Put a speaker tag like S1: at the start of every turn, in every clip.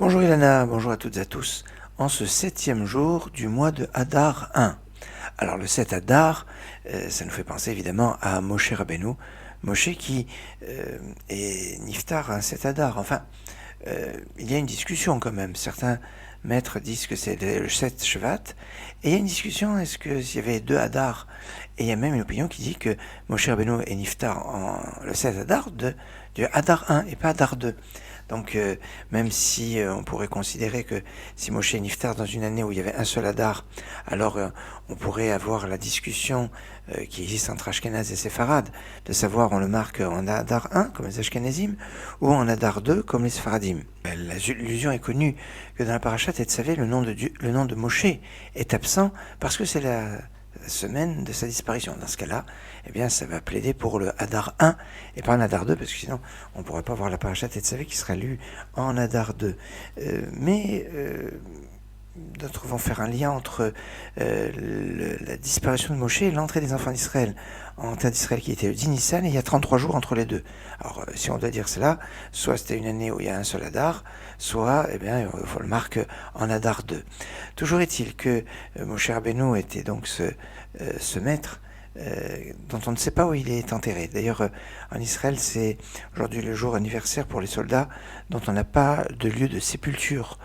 S1: Bonjour Ilana, bonjour à toutes et à tous, en ce 7e jour du mois de Hadar 1. Alors le 7 Hadar, ça nous fait penser évidemment à Moshe Rabbeinu, Moshe qui est Niftar un 7 Hadar. Enfin, il y a une discussion quand même, certains maîtres disent que c'est le 7 Shvat, et il y a une discussion, est-ce que s'il y avait 2 Hadar, et il y a même une opinion qui dit que Moshe Rabbeinu est Niftar le 7 Hadar du Hadar 1 et pas Hadar 2. Donc, même si on pourrait considérer que si Moshe est Niftar dans une année où il y avait un seul Hadar, alors on pourrait avoir la discussion qui existe entre Ashkenaz et Séfarad, de savoir on le marque en Hadar 1 comme les Ashkenazim ou en Hadar 2 comme les Séfaradim. L'illusion est connue que dans la Parashat Tetzavé, le nom de Moshe est absent parce que c'est la semaine de sa disparition. Dans ce cas-là, eh bien, ça va plaider pour le Hadar 1 et pas en Hadar 2, parce que sinon, on ne pourrait pas voir la Parashat Tetzavé qui sera lue en Hadar 2. Mais d'autres vont faire un lien entre la disparition de Moshe et l'entrée des enfants d'Israël en terre d'Israël qui était le 10 Nissan, et il y a 33 jours entre les deux. Alors, si on doit dire cela, soit c'était une année où il y a un seul Hadar, soit, eh bien, il faut le marquer en Hadar 2. Toujours est-il que Moshe Rabbeinu était donc ce maître dont on ne sait pas où il est enterré. D'ailleurs, en Israël, c'est aujourd'hui le jour anniversaire pour les soldats dont on n'a pas de lieu de sépulture.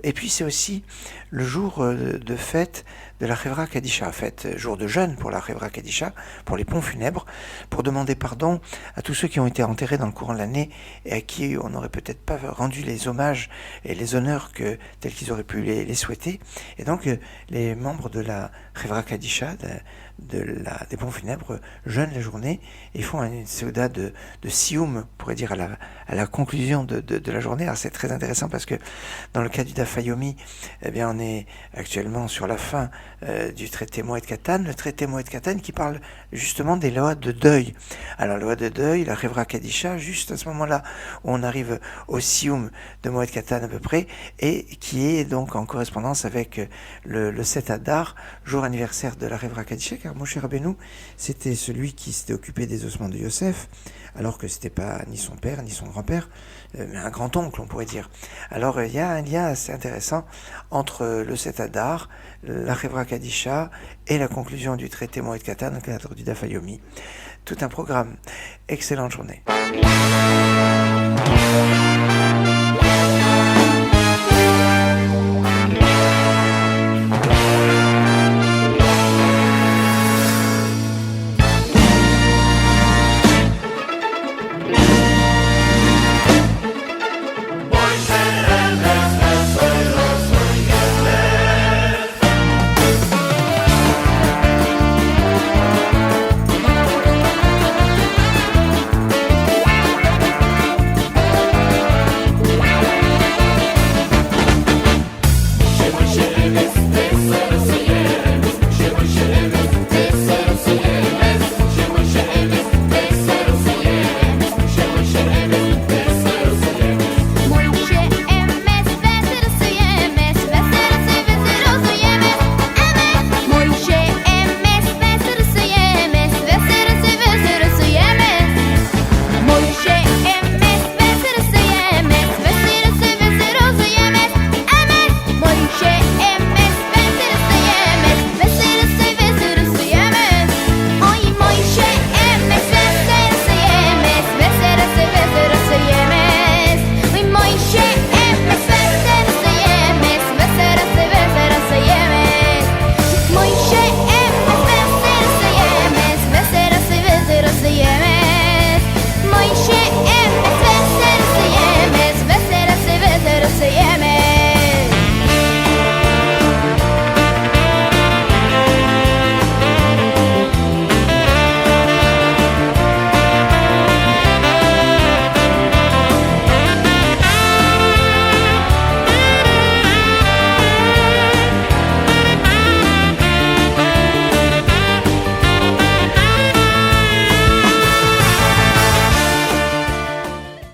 S1: Et puis c'est aussi le jour de fête de la Chevra Kadisha, fête jour de jeûne pour la Chevra Kadisha, pour les ponts funèbres, pour demander pardon à tous ceux qui ont été enterrés dans le courant de l'année et à qui on n'aurait peut-être pas rendu les hommages et les honneurs tels qu'ils auraient pu les souhaiter. Et donc les membres de la Chevra Kadisha, des ponts funèbres, jeûnent la journée et font une seuda de sioum, on pourrait dire à la conclusion de la journée. Alors c'est très intéressant parce que dans le cas du Daf Yomi, eh bien on est actuellement sur la fin du traité Moed Katan, le traité Moed Katan qui parle justement des lois de deuil. Alors loi de deuil, la Chevra Kadisha, juste à ce moment-là où on arrive au sioum de Moed Katan à peu près, et qui est donc en correspondance avec le 7 Hadar, jour anniversaire de la Chevra Kadisha, car Moshe Rabbeinu, c'était celui qui s'était occupé des ossements de Yosef, alors que c'était pas ni son père ni son grand-père, mais un grand-oncle, on pourrait dire. Alors il y a un lien assez intéressant entre le 7 Hadar, la Chevra Kadisha et la conclusion du traité Moed Katan dans le cadre du Daf Yomi. Tout un programme. Excellente journée.